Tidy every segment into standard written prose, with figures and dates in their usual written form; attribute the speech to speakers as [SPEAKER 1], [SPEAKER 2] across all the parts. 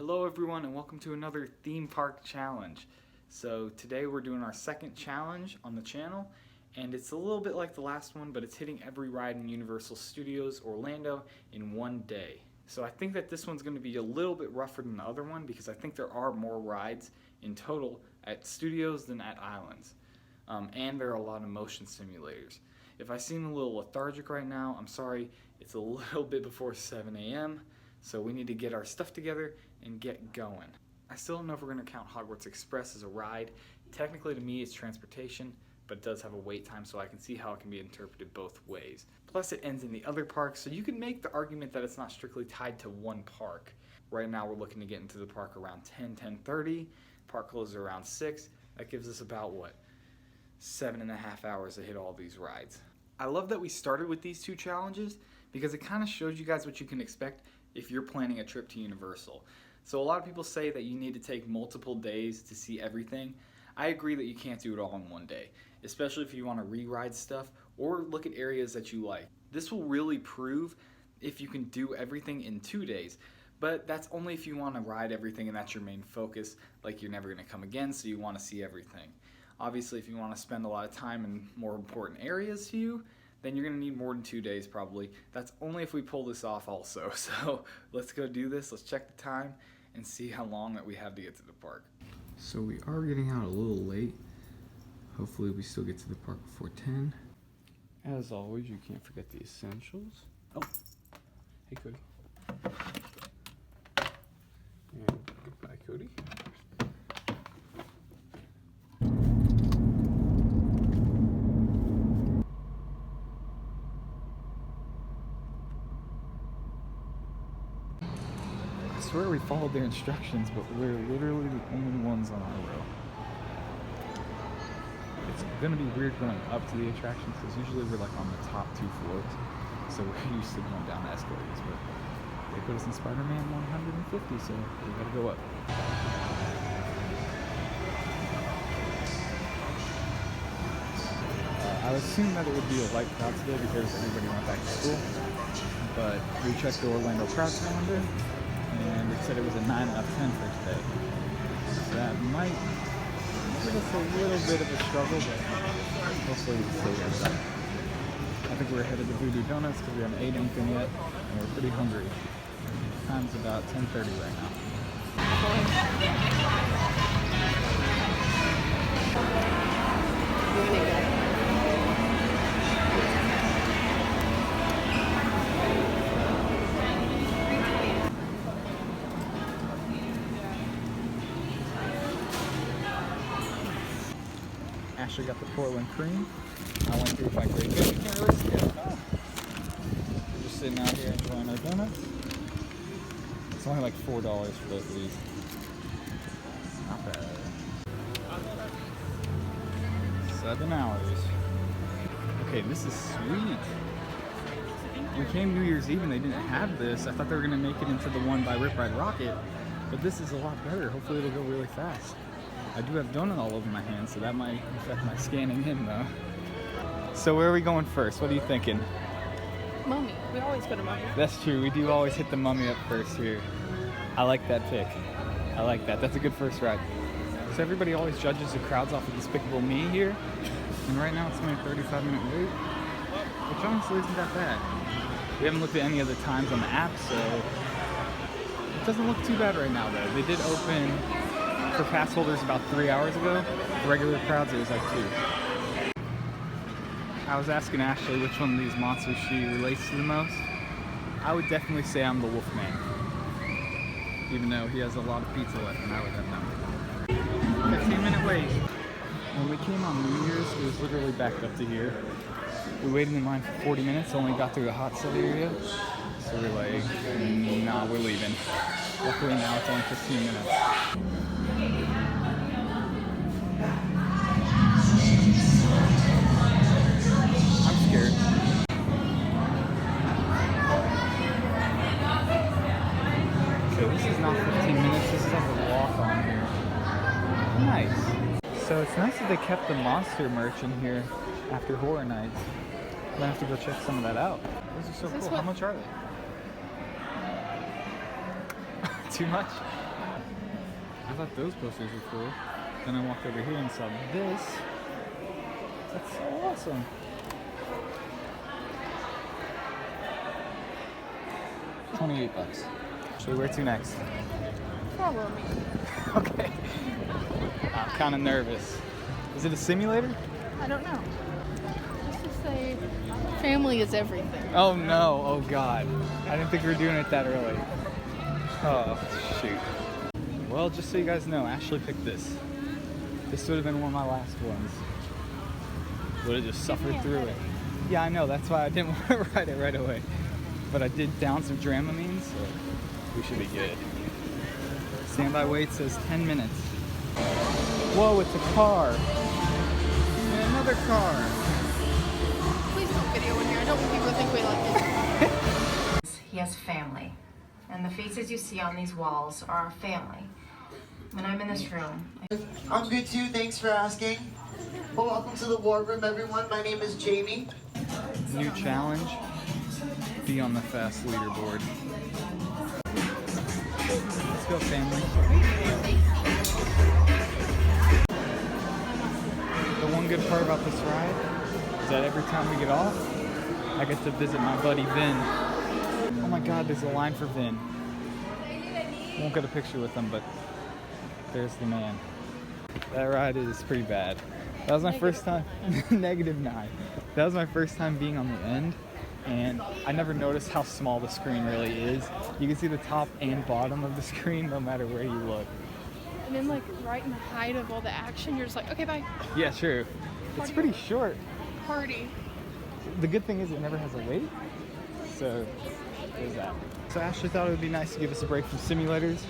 [SPEAKER 1] Hello everyone and welcome to another theme park challenge. So today we're doing our second challenge on the channel, and it's a little bit like the last one, but it's hitting every ride in Universal Studios Orlando in one day. So I think that this one's going to be a little bit rougher than the other one because I think there are more rides in total at Studios than at Islands. And there are a lot of motion simulators. If I seem a little lethargic right now, I'm sorry. It's a little bit before 7 a.m. So we need to get our stuff together and get going. I still don't know if we're going to count Hogwarts Express as a ride. Technically to me it's transportation, but it does have a wait time, so I can see how it can be interpreted both ways. Plus it ends in the other parks, so you can make the argument that it's not strictly tied to one park. Right now we're looking to get into the park around 10:30. Park closes around 6. That gives us about, what, 7.5 hours to hit all these rides. I love that we started with these two challenges because it kind of shows you guys what you can expect if you're planning a trip to Universal. So a lot of people say that you need to take multiple days to see everything. I agree that you can't do it all in one day, especially if you want to re-ride stuff or look at areas that you like. This will really prove if you can do everything in 2 days, but that's only if you want to ride everything and that's your main focus, like you're never going to come again, so you want to see everything. Obviously, if you want to spend a lot of time in more important areas to you, then you're going to need more than 2 days probably. That's only if we pull this off also. So let's go do this. Let's check the time and see how long that we have to get to the park. So we are getting out a little late. Hopefully we still get to the park before 10. As always, you can't forget the essentials. Oh, hey Cody. And goodbye Cody. I swear we followed their instructions, but we're literally the only ones on our row. It's gonna be weird going up to the attractions because usually we're like on the top 2 floors, so we're used to going down escalators, but they put us in Spider-Man 150, so we gotta go up. I would assume that it would be a light crowd today because everybody went back to school, but we checked the Orlando crowd calendar, and it said it was a 9 out of 10 for today. So that might give us a little bit of a struggle, but hopefully we still get it. I think we're headed to Voodoo Donuts because we haven't ate anything yet, and we're pretty hungry. Time's about 10:30 right now. Ashley got the Portland cream. I went through my great day. You can't really see it. Oh. We're just sitting out here enjoying our donuts. It's only like $4 for both of these. Not bad. 7 hours. Okay, this is sweet. We came New Year's Eve and they didn't have this. I thought they were going to make it into the one by Rip Ride Rockit, but this is a lot better. Hopefully it'll go really fast. I do have donut all over my hands, so that might affect my scanning in though. So where are we going first? What are you thinking?
[SPEAKER 2] Mummy. We always go to Mummy.
[SPEAKER 1] That's true. We do always hit the Mummy up first here. I like that pick. I like that. That's a good first ride. So everybody always judges the crowds off of Despicable Me here. And right now it's only a 35-minute wait, which honestly isn't that bad. We haven't looked at any other times on the app, so it doesn't look too bad right now though. They did open for pass holders about 3 hours ago. For regular crowds, it was like 2. I was asking Ashley which one of these monsters she relates to the most. I would definitely say I'm the Wolfman, even though he has a lot of pizza left and I would have none. 15-minute wait. When we came on New Year's, it was literally backed up to here. We waited in line for 40 minutes, only got through the hot set area. So we're like, nah, we're leaving. Luckily now it's only 15 minutes. I'm scared. Okay, this is not 15 minutes, this is like a walk on here. Nice. So it's nice that they kept the monster merch in here after Horror Nights. I'm gonna have to go check some of that out. Those are so cool. How much are they? Too much? I thought those posters were cool. Then I walked over here and saw this. That's so awesome. $28. So where to next?
[SPEAKER 2] Follow me.
[SPEAKER 1] Okay. I'm kind of nervous. Is it a simulator?
[SPEAKER 2] I don't know. Let's just say family is everything.
[SPEAKER 1] Oh no, oh god. I didn't think we were doing it that early. Oh, shoot. Well, just so you guys know, Ashley picked this. This would have been one of my last ones. Would have just suffered through it. Yeah, I know, that's why I didn't want to ride it right away. But I did down some Dramamine, so we should be good. Standby wait says 10 minutes. Whoa, it's a car. And another car.
[SPEAKER 2] Please don't video in here. I don't want people to think we like it.
[SPEAKER 3] He has family, and the faces you see on these walls are our family. When I'm in this room,
[SPEAKER 4] I'm good too, thanks for asking. Well, welcome to the war room, everyone. My name is Jamie.
[SPEAKER 1] New challenge. Be on the fast leaderboard. Let's go, family. The one good part about this ride is that every time we get off, I get to visit my buddy Vin. Oh my god, there's a line for Vin. Won't get a picture with him, but there's the man. That ride is pretty bad. That was my first time. -9. That was my first time being on the end, and I never noticed how small the screen really is. You can see the top and bottom of the screen no matter where you look.
[SPEAKER 2] And then, like, right in the height of all the action, you're just like, okay, bye.
[SPEAKER 1] Yeah, true. It's pretty short.
[SPEAKER 2] Party.
[SPEAKER 1] The good thing is it never has a wait, so there's that. So Ashley thought it would be nice to give us a break from simulators.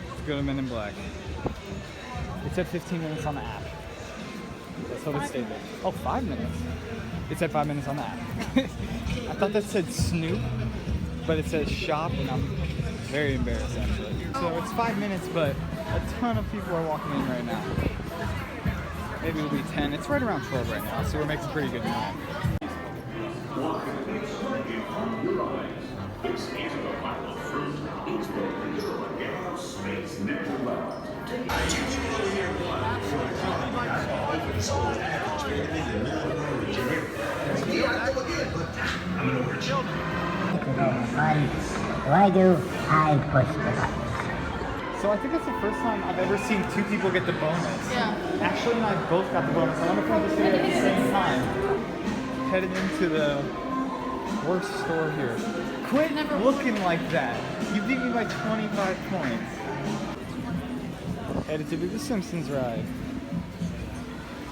[SPEAKER 1] Let's go to Men in Black. It said 15 minutes on the app. Let's hope it stayed there. Oh, 5 minutes. It said 5 minutes on the app. I thought that said Snoop, but it says shop, and I'm very embarrassed actually. So it's 5 minutes, but a ton of people are walking in right now. Maybe it'll be 10. It's right around 12 right now, so we're making pretty good time.
[SPEAKER 5] What do I push the button?
[SPEAKER 1] So I think that's the first time I've ever seen two people get the bonus.
[SPEAKER 2] Yeah.
[SPEAKER 1] Ashley and I both got the bonus. I wonder if we just did it at the same time. Headed into the worst store here. Quit looking like that. You beat me by 25 points. Headed to do the Simpsons Ride.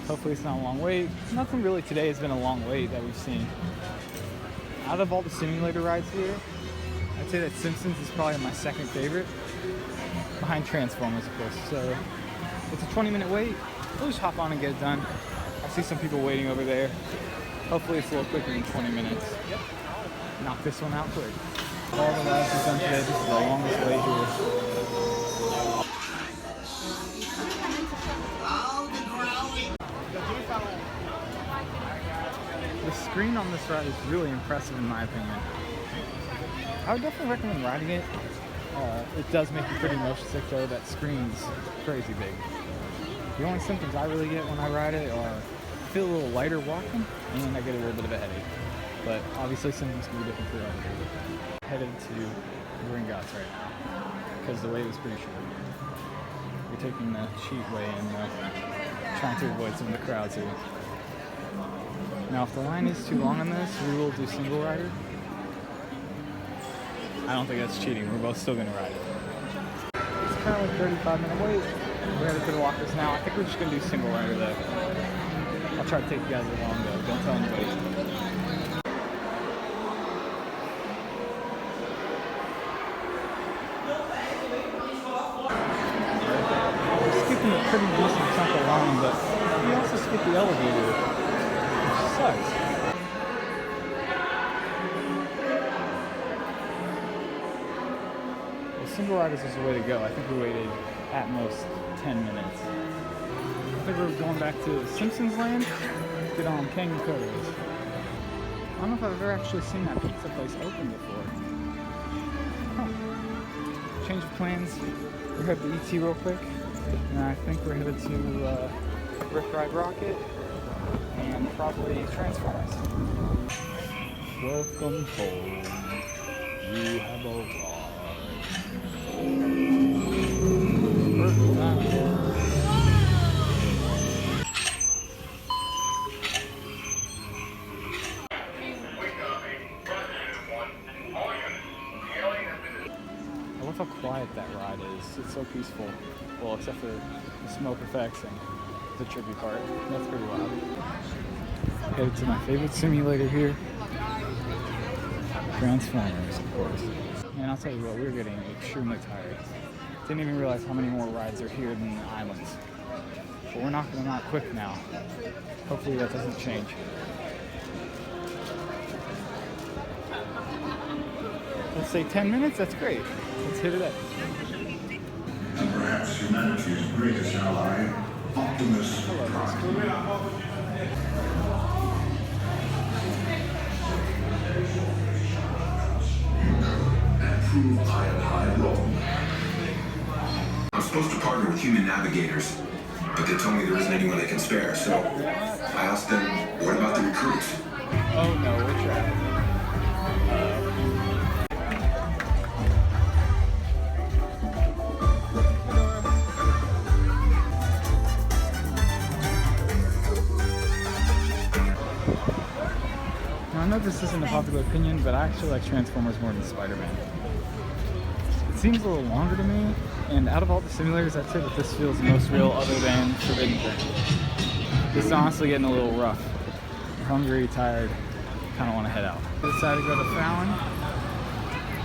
[SPEAKER 1] Hopefully it's not a long wait. Nothing really today has been a long wait that we've seen. Out of all the simulator rides here, I'd say that Simpsons is probably my second favorite. Behind Transformers, of course. So it's a 20-minute wait. We'll just hop on and get it done. I see some people waiting over there. Hopefully it's a little quicker than 20 minutes. Yep. Knock this one out quick. All the rides we've done today, this is the longest wait here. The screen on this ride is really impressive in my opinion. I would definitely recommend riding it. It does make you pretty motion sick though. That screen's crazy big. The only symptoms I really get when I ride it are I feel a little lighter walking and I get a little bit of a headache. But obviously symptoms can be different for other people. Headed to Gringotts right now because the wait is pretty short. We're taking the cheap way and trying to avoid some of the crowds here. Now if the line is too long on this, we will do single rider. I don't think that's cheating. We're both still going to ride it. It's currently 35-minute wait. We're headed to the lockers now. I think we're just going to do single rider though. I'll try to take you guys along though. Don't tell anybody. We're skipping a pretty decent chunk of line, but we also skip the elevator, which sucks. Single riders is the way to go. I think we waited at most 10 minutes. I think we're going back to Simpsons Land, get on Kang and Kodos. I don't know if I've ever actually seen that pizza place open before. Huh. Change of plans. We heard the ET real quick. And I think we're headed to Ride Rockit and probably Transformers. Welcome home. You have arrived. Perfect time. I love how quiet that ride is. It's so peaceful. Well, except for the smoke effects and the trippy part. That's pretty loud. Headed to my favorite simulator here. Transformers, of course. And I'll tell you what, we're getting extremely tired. Didn't even realize how many more rides are here than the islands. But we're knocking them out quick now. Hopefully that doesn't change. Let's say 10 minutes, that's great. Let's hit it up.
[SPEAKER 6] And perhaps humanity's greatest ally, Optimus Prime. And prove I am high wrong.
[SPEAKER 7] I'm supposed to partner with human navigators, but they told me there isn't anyone they can spare, so I asked them, what about the recruits?
[SPEAKER 1] Oh no, we're trapped. Now, I know this isn't a popular opinion, but I actually like Transformers more than Spider-Man. It seems a little longer to me, and out of all the simulators, I'd say that this feels the most real other than Forbidden Journey. This is honestly getting a little rough. I'm hungry, tired, kind of want to head out. I decided to go to Fallon,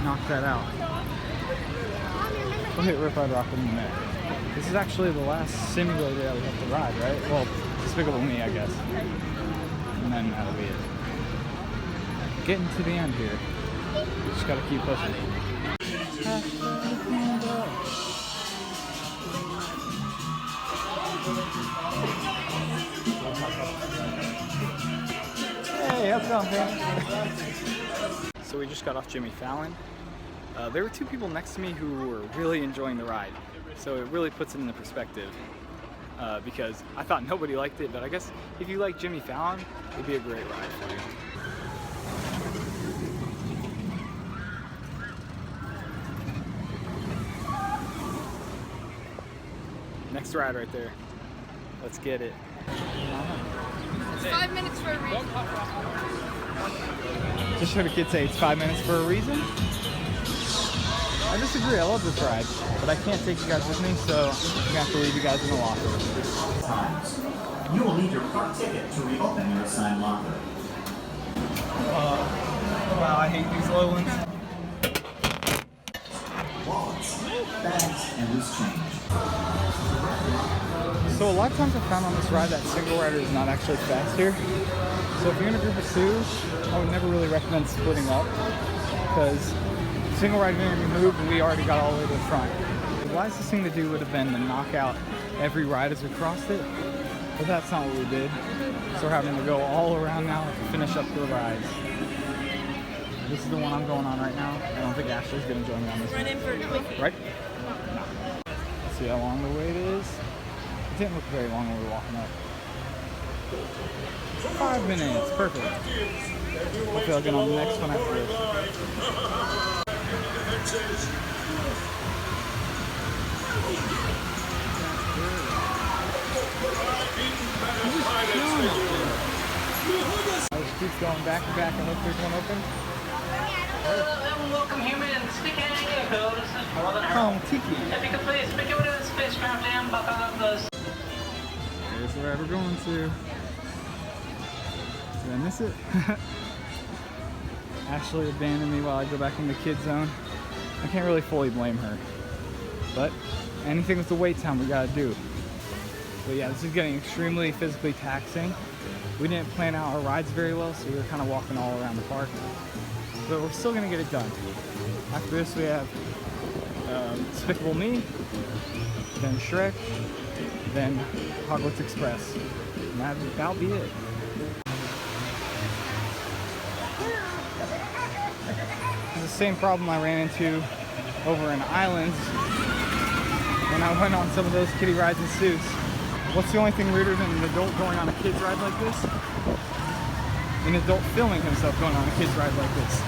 [SPEAKER 1] knock that out. We'll hit Ride Rockit in a minute. This is actually the last simulator that we have to ride, right? Well, Despicable Me, I guess. And then that'll be it. Getting to the end here. Just gotta keep pushing. Hey, how's it going, man? So we just got off Jimmy Fallon. There were two people next to me who were really enjoying the ride. So it really puts it into perspective. Because I thought nobody liked it, but I guess if you like Jimmy Fallon, it'd be a great ride for you. Next ride right there. Let's get it.
[SPEAKER 2] It's 5 minutes for a reason.
[SPEAKER 1] Just heard a kid say it's 5 minutes for a reason. I disagree, I love this ride, but I can't take you guys with me, so I'm gonna have to leave you guys in the locker.
[SPEAKER 8] Times. You will need your park ticket to reopen your assigned locker.
[SPEAKER 1] Wow, I hate these low ones.
[SPEAKER 8] Wallets, bags, and loose change.
[SPEAKER 1] So a lot of times I found on this ride that single rider is not actually faster. So if you're in a group of two, I would never really recommend splitting up, because single rider didn't move and we already got all the way to the front. The wisest thing to do would have been to knock out every ride as we crossed it, but that's not what we did. So we're having to go all around now to finish up the rides. This is the one I'm going on right now. I don't think Ashley's gonna join me on this one.
[SPEAKER 2] Run in for a quick.
[SPEAKER 1] Right? No. Let's see how long the wait is. It didn't look very long when we were walking up. 5 minutes, perfect. Hopefully I'll get on the next one after this. I just keep going back and back. I hope there's one open.
[SPEAKER 9] Welcome humans. Speaking of Hurl, this is Werner and
[SPEAKER 1] Oh,
[SPEAKER 9] Ashley.
[SPEAKER 1] Tiki.
[SPEAKER 9] If you could please pick up the spacecraft and buckle up those.
[SPEAKER 1] There's where we're going to. Did I miss it? Ashley abandoned me while I go back in the kid zone. I can't really fully blame her. But anything with the wait time we gotta do. But yeah, this is getting extremely physically taxing. We didn't plan out our rides very well, so we were kind of walking all around the park. But we're still gonna get it done. After this we have Despicable Me, then Shrek, then Hogwarts Express. And that'll be it. It's the same problem I ran into over in Islands when when I went on some of those kiddie rides in suits. What's the only thing weirder than an adult going on a kid's ride like this? An adult filming himself going on a kid's ride like this.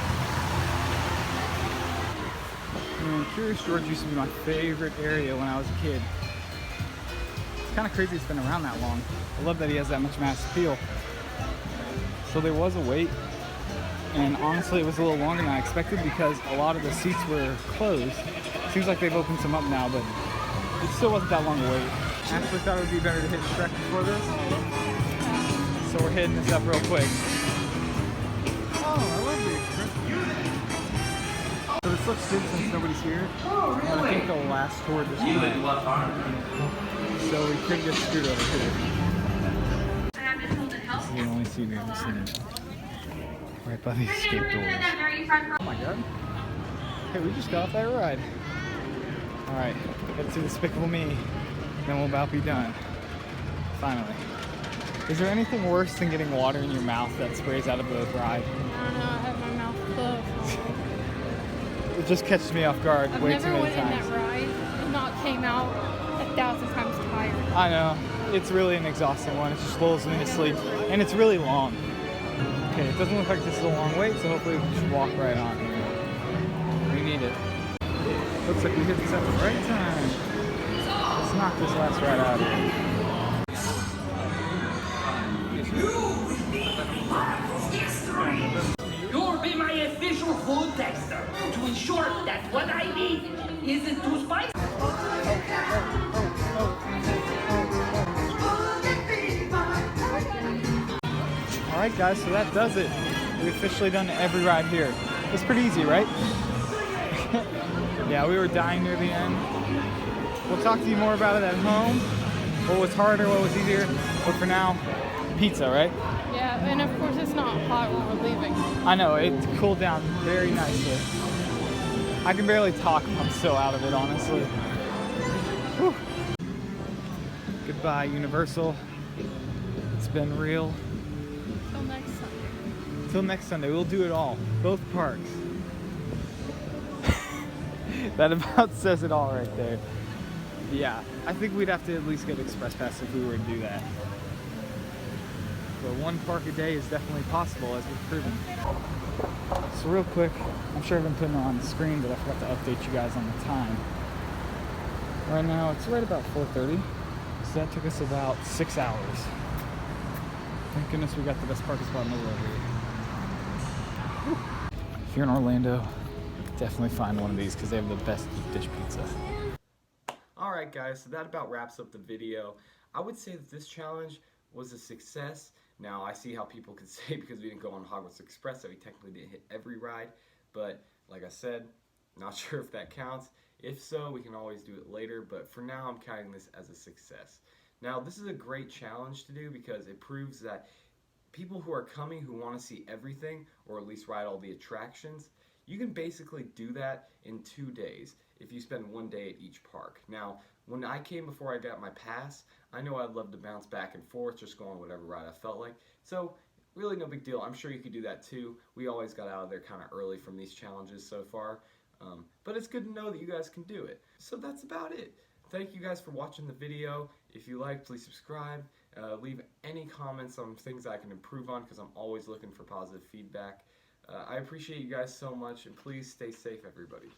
[SPEAKER 1] Curious George used to be my favorite area when I was a kid. It's kind of crazy it's been around that long. I love that he has that much mass appeal. So there was a wait, and honestly it was a little longer than I expected because a lot of the seats were closed. Seems like they've opened some up now, but it still wasn't that long a wait. I actually thought it would be better to hit Shrek before this, so we're hitting this up real quick. Oh, I love the Express. So this looks good since nobody's here. Oh, really? I think they'll last toward this point. So we could get screwed over here. This is the only seat we haven't seen. Right by the escape doors. Oh my god. Hey, we just got off that ride. Alright, head to Despicable Me. Then we'll about be done. Finally. Is there anything worse than getting water in your mouth that sprays out of the ride?
[SPEAKER 2] I don't know, I have my mouth closed.
[SPEAKER 1] It just catches me off guard way too many times.
[SPEAKER 2] I've never went in that ride and not came out 1,000 times tired.
[SPEAKER 1] I know. It's really an exhausting one. It just lulls me to sleep. And it's really long. Okay, it doesn't look like this is a long wait, so hopefully we can just walk right on here. We need it. Looks like we hit this at the right time. Let's knock this last ride out of here.
[SPEAKER 9] You'll be my official food tester to ensure that what I need isn't too spicy.
[SPEAKER 1] Alright guys, so that does it. We've officially done every ride here. It's pretty easy, right? Yeah, we were dying near the end. We'll talk to you more about it at home. What was harder, what was easier. But for now, pizza, right?
[SPEAKER 2] Yeah, and of course it's not hot when we're leaving.
[SPEAKER 1] I know, it cooled down very nicely. I can barely talk, I'm so out of it, honestly. Whew. Goodbye, Universal. It's been real.
[SPEAKER 2] Till next Sunday.
[SPEAKER 1] Till next Sunday, we'll do it all. Both parks. That about says it all right there. Yeah, I think we'd have to at least get Express Pass if we were to do that. But one park a day is definitely possible, as we've proven. So real quick, I'm sure I've been putting it on the screen, but I forgot to update you guys on the time. Right now, it's right about 4:30, so that took us about 6 hours. Thank goodness we got the best parking spot in the world here. Whew. If you're in Orlando, definitely find one of these because they have the best deep dish pizza. Alright guys, so that about wraps up the video. I would say that this challenge was a success. Now I see how people could say because we didn't go on Hogwarts Express that we technically didn't hit every ride, but like I said, not sure if that counts. If so, we can always do it later, but for now I'm counting this as a success. Now this is a great challenge to do because it proves that people who are coming who want to see everything, or at least ride all the attractions, you can basically do that in 2 days if you spend 1 day at each park. Now, when I came before I got my pass, I know I'd love to bounce back and forth, just go on whatever ride I felt like. So, really no big deal. I'm sure you could do that too. We always got out of there kind of early from these challenges so far. But it's good to know that you guys can do it. So that's about it. Thank you guys for watching the video. If you liked, please subscribe. Leave any comments on things I can improve on because I'm always looking for positive feedback. I appreciate you guys so much, and please stay safe, everybody.